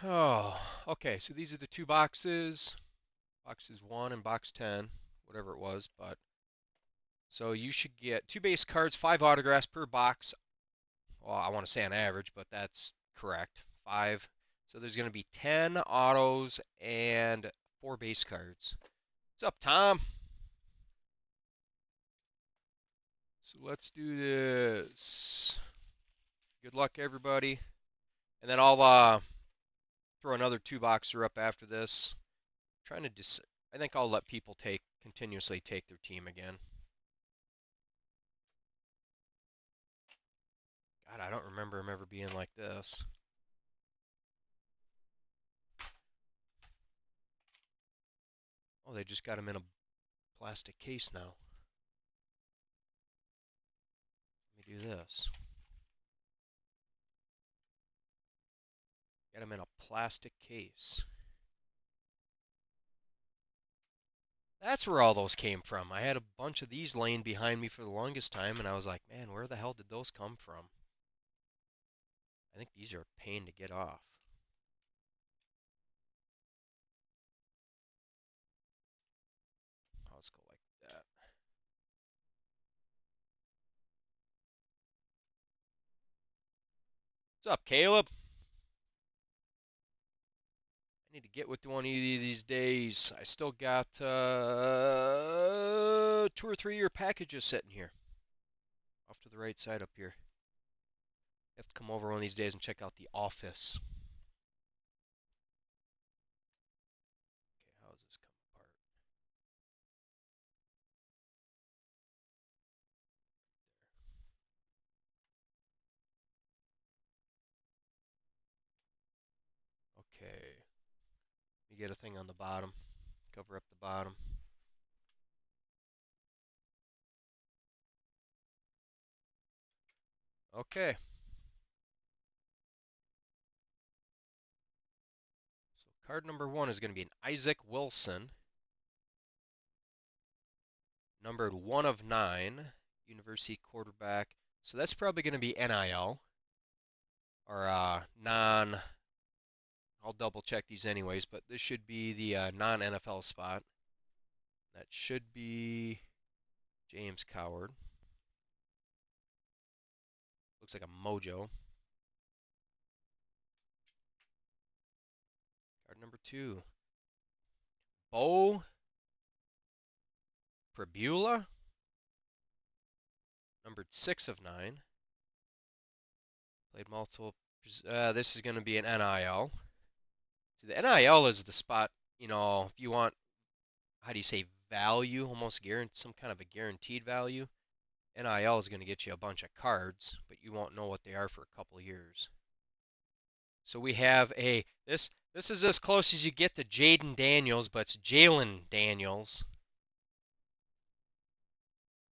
Oh, okay. So these are the two boxes, boxes 1 and box 10, whatever it was. But so you should get two base cards, 5 autographs per box. Well, I want to say on average, but that's correct. 5. So there's going to be 10 autos and 4 base cards. What's up, Tom? So let's do this. Good luck, everybody. And then I'll throw another 2 boxer up after this. Trying to I think I'll let people continuously take their team again. God, I don't remember him ever being like this. Oh, they just got him in a plastic case now. Let me do this. Got him in a plastic case. That's where all those came from. I had a bunch of these laying behind me for the longest time, and I was like, man, where the hell did those come from? I think these are a pain to get off. I'll just go like that. What's up, Caleb? I need to get with one of these days. I still got 2 or 3 year packages sitting here. Off to the right side up here. You have to come over one of these days and check out the office. Okay, how does this come apart? Okay, you get a thing on the bottom. Cover up the bottom. Okay. So card number 1 is going to be an Isaac Wilson, numbered 1/9, University quarterback. So that's probably going to be NIL or non. I'll double check these anyways, but this should be the non-NFL spot. That should be James Coward. Looks like a mojo. Card number 2, Bo Pribula, numbered 6/9. Played multiple. This is going to be an NIL. So the NIL is the spot, if you want, how do you say, value, almost guaranteed, some kind of a guaranteed value. NIL is going to get you a bunch of cards, but you won't know what they are for a couple of years. So we have this is as close as you get to Jaden Daniels, but it's Jalen Daniels.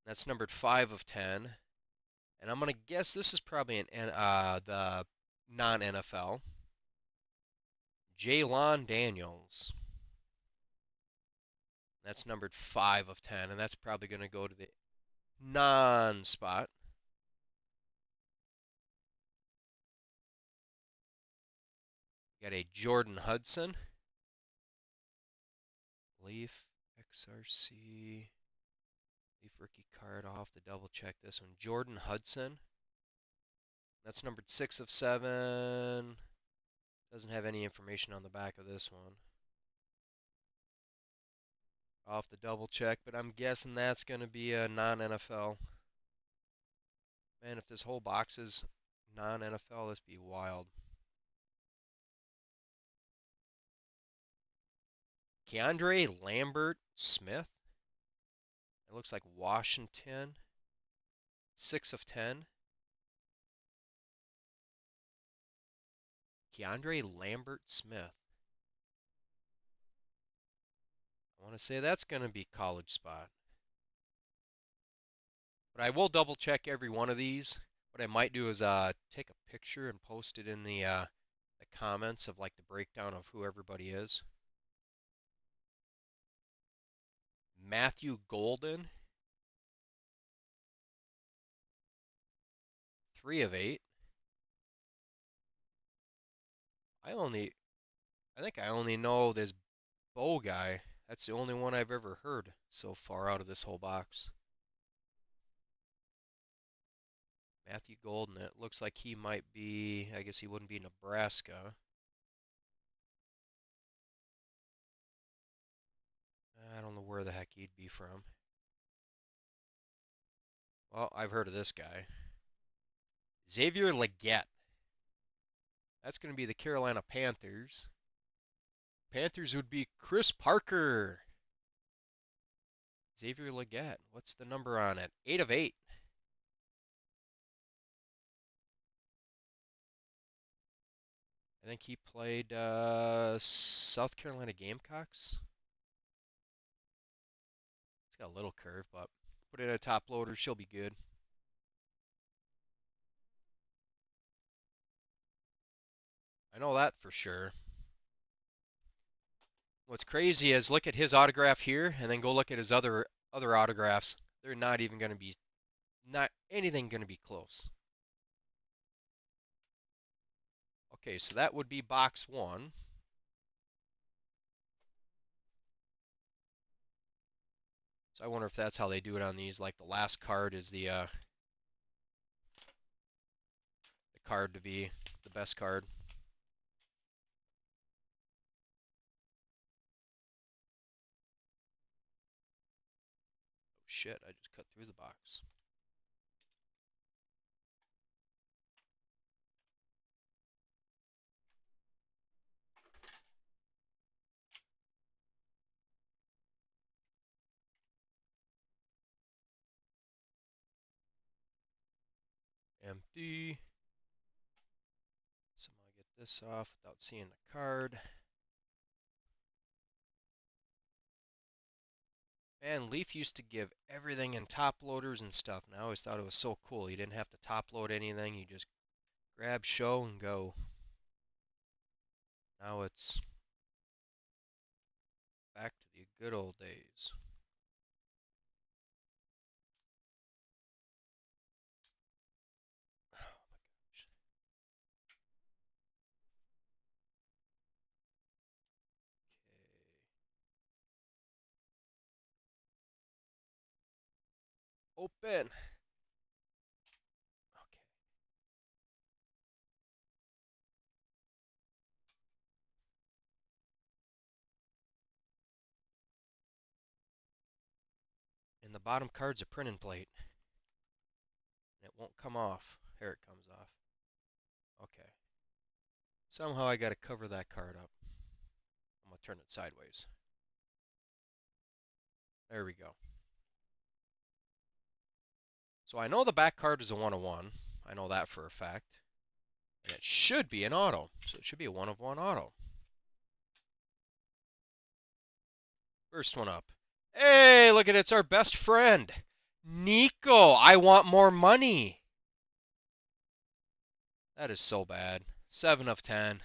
That's numbered 5/10. And I'm going to guess this is probably the non-NFL. Jalon Daniels. That's numbered 5/10, and that's probably going to go to the non-spot. Got a Jordan Hudson. Leaf XRC. Leaf rookie card. I'll have to double check this one. Jordan Hudson. That's numbered 6/7. Doesn't have any information on the back of this one. I'll have to double check, but I'm guessing that's going to be a non-NFL. Man, if this whole box is non-NFL, this be wild. Keandre Lambert Smith. It looks like Washington. 6/10. Keandre Lambert Smith. I want to say that's going to be college spot. But I will double check every one of these. What I might do is take a picture and post it in the comments of like the breakdown of who everybody is. Matthew Golden, 3/8. I only I think I only know this Bo guy. That's the only one I've ever heard so far out of this whole box. Matthew Golden, it looks like he might be, I guess he wouldn't be Nebraska. I don't know where the heck he'd be from. Well, I've heard of this guy. Xavier Legette. That's going to be the Carolina Panthers. Panthers would be Chris Parker. Xavier Legette. What's the number on it? 8 of 8. I think he played South Carolina Gamecocks. It's got a little curve, but put it in a top loader. She'll be good. I know that for sure. What's crazy is look at his autograph here and then go look at his other autographs. They're not even going to be not anything going to be close. Okay, so that would be box 1. So I wonder if that's how they do it on these. Like the last card is the card to be the best card. Oh shit, I just cut through the box. Empty. Somehow get this off without seeing the card. Man, Leaf used to give everything in top loaders and stuff, and I always thought it was so cool. You didn't have to top load anything, you just grab, show, and go. Now it's back to the good old days. Oh my gosh. Okay. Open. Okay. And the bottom card's a printing plate. And it won't come off. Here it comes off. Okay. Somehow I gotta cover that card up. I'm gonna turn it sideways. There we go. So I know the back card is a 1/1. I know that for a fact. And it should be an auto. So it should be a 1/1 auto. First one up. Hey, look at it. It's our best friend. Nico, I want more money. That is so bad. 7 of 10.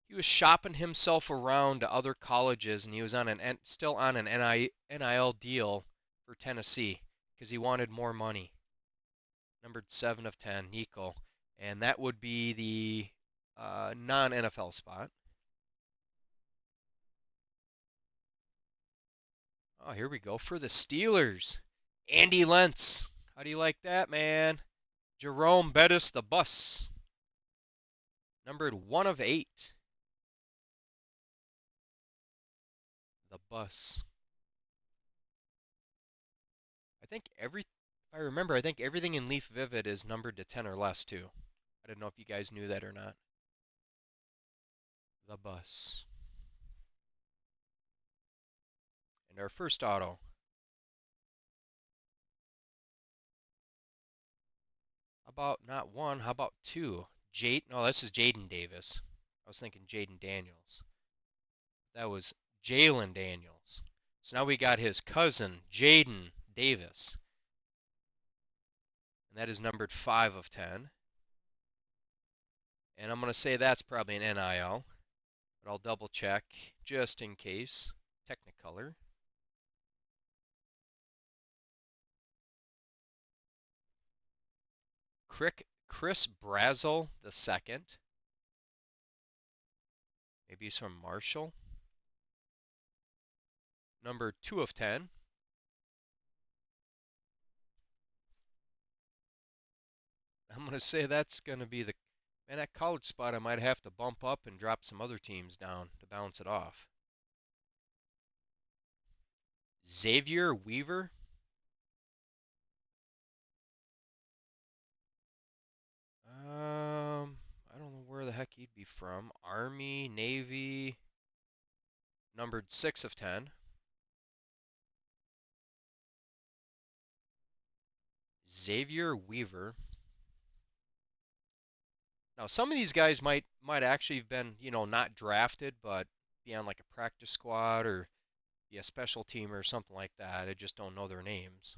He was shopping himself around to other colleges, and he was on still on an NIL deal for Tennessee because he wanted more money. Numbered 7 of 10, Nico, and that would be the non-NFL spot. Oh, here we go for the Steelers. Andy Lentz. How do you like that, man? Jerome Bettis, the bus. Numbered 1 of 8. The bus. If I remember, I think everything in Leaf Vivid is numbered to 10 or less too. I don't know if you guys knew that or not. The bus. And our first auto. How about not 1? How about 2? No, this is Jaden Davis. I was thinking Jaden Daniels. That was Jalen Daniels. So now we got his cousin, Jaden Davis. And that is numbered 5 of 10. And I'm going to say that's probably an NIL, but I'll double check just in case. Technicolor. Chris Brazel II. Maybe he's from Marshall. Number 2 of 10. I'm going to say that's going to be the... Man, that college spot I might have to bump up and drop some other teams down to balance it off. Xavier Weaver. I don't know where the heck he'd be from. Army, Navy, numbered 6 of 10. Xavier Weaver. Now, some of these guys might actually have been, not drafted, but be on like a practice squad or be a special team or something like that. I just don't know their names.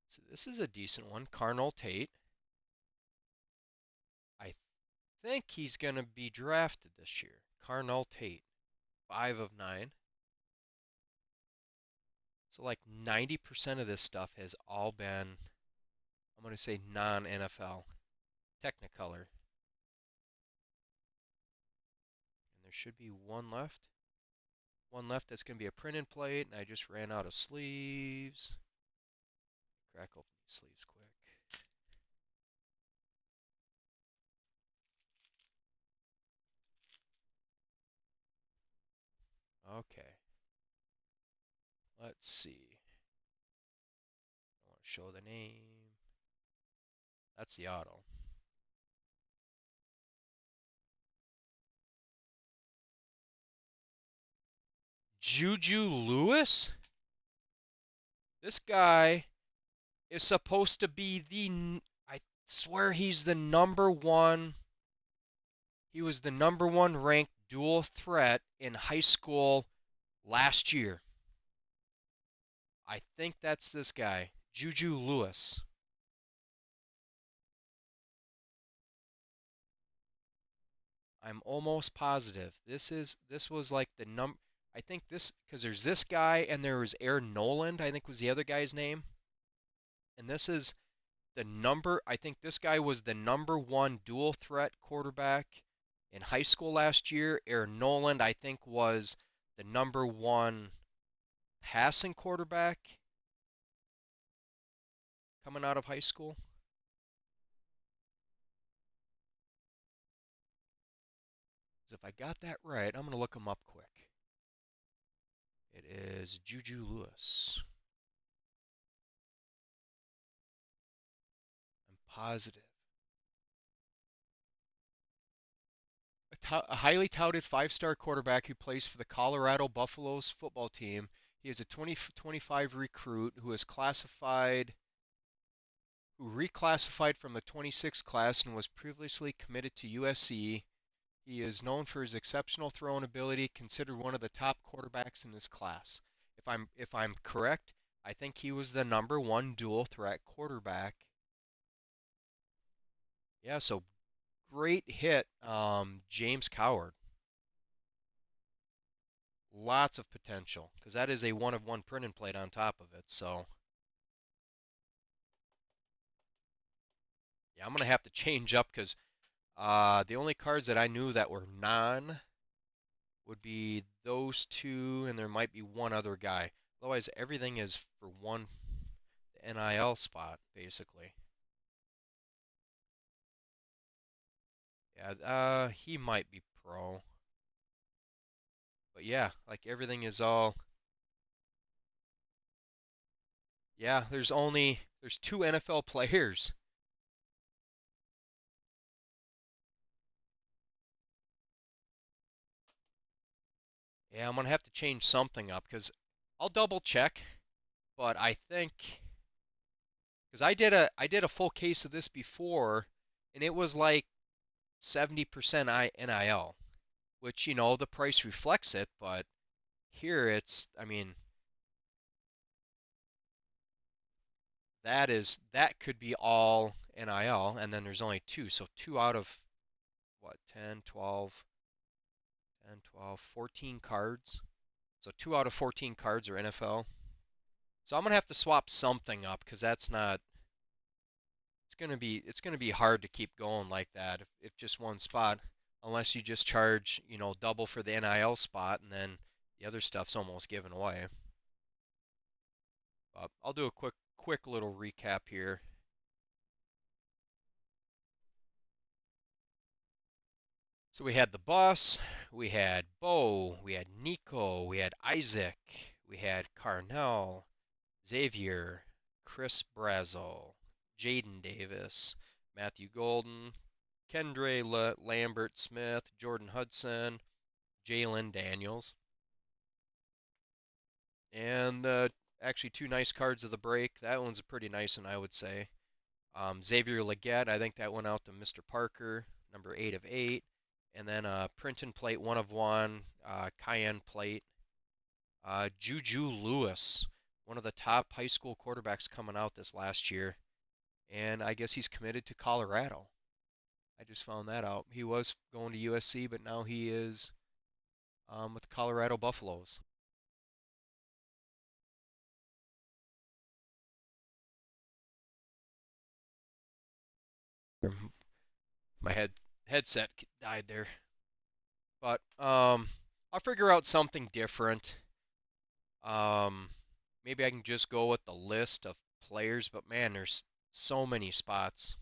So this is a decent one. Carnell Tate. I think he's going to be drafted this year. Carnell Tate, 5 of 9. So like 90% of this stuff has all been, I'm going to say non-NFL, Technicolor. And there should be one left. One left that's going to be a printed plate, and I just ran out of sleeves. Crack open these sleeves quick. Okay. Let's see. I want to show the name. That's the auto. Juju Lewis? This guy is supposed to be I swear he's the number one. He was the number one ranked dual threat in high school last year. I think that's this guy, Juju Lewis. I'm almost positive. This was like the I think this because there's this guy and there was Aaron Noland, I think was the other guy's name. And this is the number I think this guy was the number one dual threat quarterback in high school last year. Aaron Noland, I think, was the number one passing quarterback coming out of high school. So if I got that right, I'm going to look him up quick. It is Juju Lewis. I'm positive. A highly touted five-star quarterback who plays for the Colorado Buffaloes football team. He is a 2025 recruit who reclassified from the 26 class and was previously committed to USC. He is known for his exceptional throwing ability, considered one of the top quarterbacks in his class. If I'm correct, I think he was the number one dual threat quarterback. Yeah, so great hit, James Coward. Lots of potential because that is a one of one print and plate on top of it. So yeah, I'm gonna have to change up because the only cards that I knew that were non would be those two, and there might be one other guy. Otherwise, everything is for one NIL spot basically. Yeah, he might be pro, but yeah, like everything is all. Yeah, there's two NFL players. Yeah, I'm gonna have to change something up because I'll double check, but I think because I did a full case of this before, and it was like 70% NIL, which the price reflects it, but here I mean that could be all NIL, and then there's only two, so two out of what 10, 12, 10, 12, 14 cards. So 2 out of 14 cards are NFL. So I'm gonna have to swap something up because it's it's gonna be hard to keep going like that if just one spot, unless you just charge, double for the NIL spot and then the other stuff's almost given away. But I'll do a quick little recap here. So we had the bus, we had Bo, we had Nico, we had Isaac, we had Carnell, Xavier, Chris Brazel, Jaden Davis, Matthew Golden, Kendre Lambert Smith, Jordan Hudson, Jalen Daniels, and actually two nice cards of the break. That one's a pretty nice one, I would say. Xavier Legette, I think that went out to Mr. Parker, number 8 of 8. And then print and plate 1 of 1, Cayenne plate. Juju Lewis, one of the top high school quarterbacks coming out this last year. And I guess he's committed to Colorado. I just found that out. He was going to USC, but now he is with the Colorado Buffaloes. My headset died there. But I'll figure out something different. Um, Maybe I can just go with the list of players, but man, there's so many spots.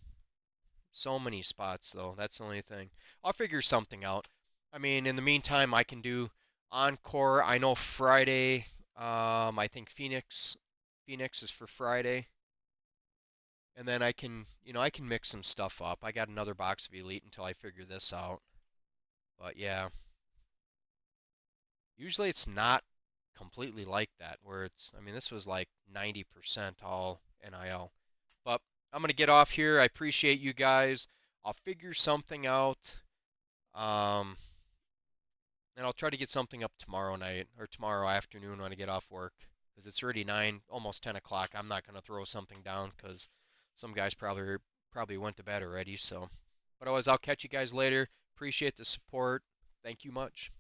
So many spots though. That's the only thing. I'll figure something out. I mean, in the meantime, I can do Encore. I know Friday. I think Phoenix is for Friday. And then I can mix some stuff up. I got another box of Elite until I figure this out. But yeah, usually it's not completely like that, where I mean, this was like 90% all NIL. But I'm going to get off here. I appreciate you guys. I'll figure something out. Um, and I'll try to get something up tomorrow night or tomorrow afternoon when I get off work, because it's already 9, almost 10 o'clock. I'm not going to throw something down because some guys probably went to bed already. So, but otherwise, I'll catch you guys later. Appreciate the support. Thank you much.